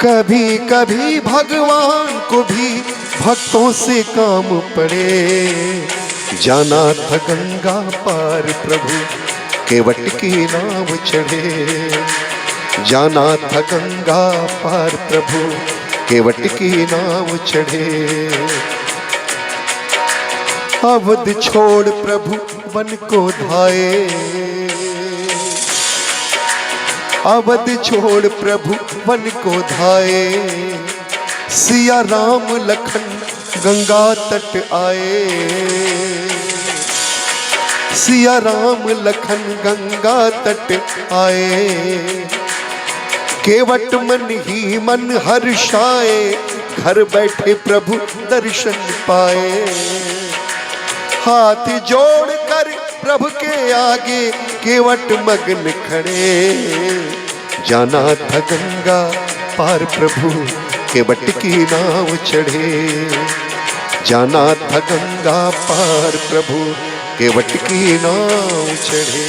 कभी कभी भगवान को भी भक्तों से काम पड़े। जाना था गंगा पार प्रभु केवट की नाव चढ़े। जाना था गंगा पार प्रभु केवट की नाव चढ़े। अवध छोड़ प्रभु वन को धाये। अवध छोड़ प्रभु वन को धाये। सिया राम लखन गंगा तट आए। सिया राम लखन गंगा तट आए। केवट मन ही मन हर्षाए। घर बैठे प्रभु दर्शन पाए। हाथ जोड़ कर प्रभु के आगे केवट मगन खड़े। जाना था गंगा पार प्रभु केवट की नाव चढ़े। जाना था गंगा पार प्रभु केवट की नाव चढ़े।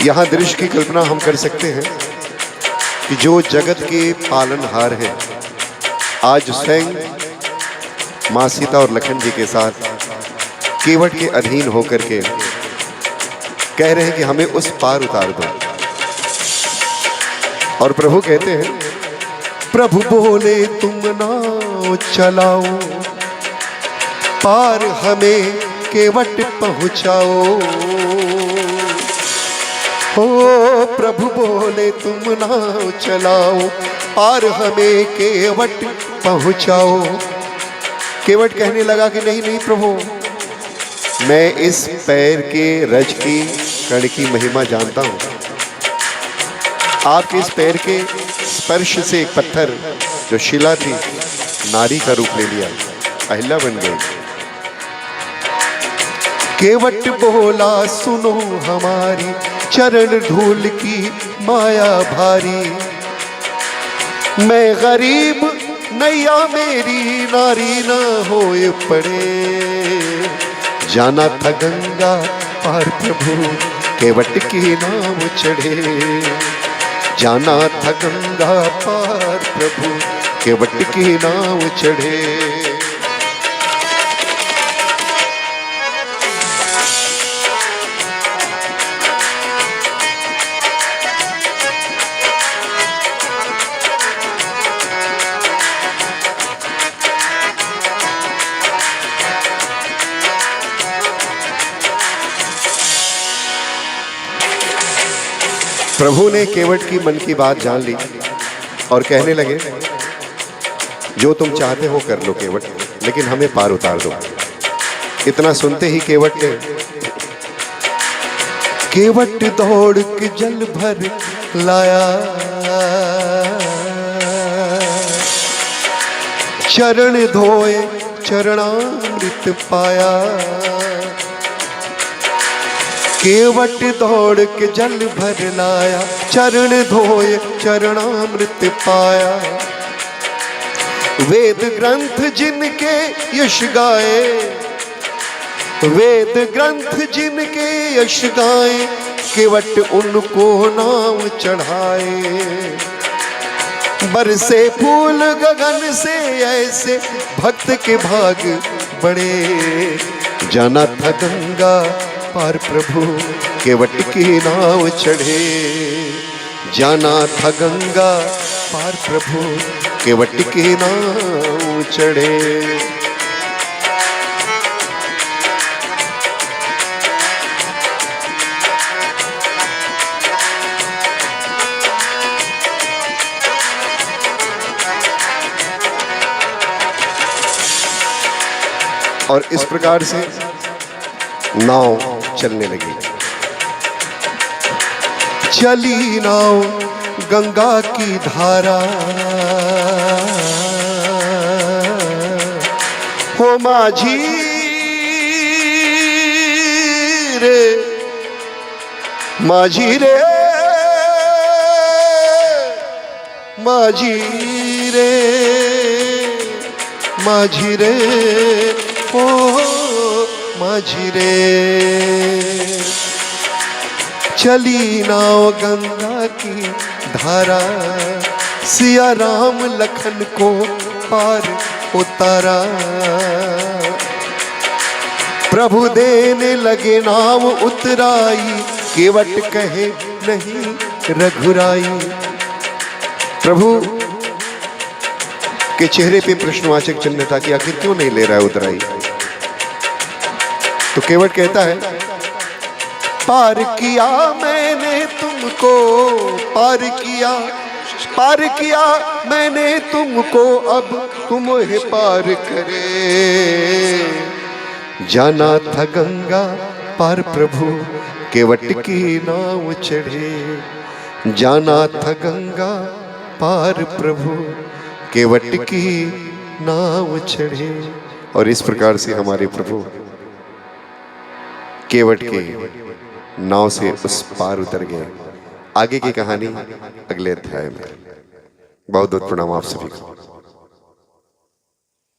यहाँ दृश्य की कल्पना हम कर सकते हैं कि जो जगत के पालनहार हैं आज स्वयं माँ सीता और लखन जी के साथ केवट के अधीन होकर के कह रहे हैं कि हमें उस पार उतार दो। और प्रभु कहते हैं, प्रभु बोले तुम नाव चलाओ पार हमें केवट पहुंचाओ। हो प्रभु बोले तुम नाव चलाओ पार हमें केवट पहुंचाओ। केवट कहने लगा कि नहीं नहीं प्रभु, मैं इस पैर के रज की कण की महिमा जानता हूँ। आपके इस पैर के स्पर्श से एक पत्थर जो शिला थी नारी का रूप ले लिया, अहिल्या बन गई। केवट बोला सुनो हमारी चरण धूल की माया भारी। मैं गरीब नैया मेरी नारी न होए पड़े। जाना था गंगा पार प्रभु केवट की नाव चढ़े। जाना था गंगा पार प्रभु केवट की नाव चढ़े। प्रभु ने केवट की मन की बात जान ली और कहने लगे, जो तुम चाहते हो कर लो केवट, लेकिन हमें पार उतार दो। इतना सुनते ही केवट ने केवट दौड़ के जल भर लाया। चरण धोए चरणामृत पाया। केवट दौड़ के जल भर लाया। चरण धोए चरणामृत पाया। वेद ग्रंथ जिनके यश गाए। वेद ग्रंथ जिनके यश गाए। केवट उनको नाम चढ़ाए। बरसे फूल गगन से ऐसे भक्त के भाग बड़े। जाना था गंगा पार प्रभु केवट की नाव चढ़े। जाना था गंगा पार प्रभु केवट की नाव चढ़े। और इस प्रकार से नाव चलने लगी। चली नाव गंगा की धारा। हो माझी रे माझी रे माझी रे माझी रे ओ माझी रे। चली नाव गंगा की धारा, सिया राम लखन को पार उतारा। प्रभु देने लगे नाव उतराई, केवट कहे नहीं रघुराई। प्रभु के चेहरे पे प्रश्नवाचक चिन्ह था कि आखिर क्यों नहीं ले रहा है उतराई। तो केवट कहता है, पार किया मैंने तुमको, पार किया मैंने तुमको, अब तुम ही पार करे। जाना था गंगा पार प्रभु, केवट की नाव चढ़े। जाना था गंगा पार प्रभु, केवट की नाव चढ़े। और इस प्रकार से हमारे प्रभु केवट के नाव से उस पार उतर गए। आगे की कहानी अगले अध्याय में। बहुत बहुत प्रणाम आप सभी को।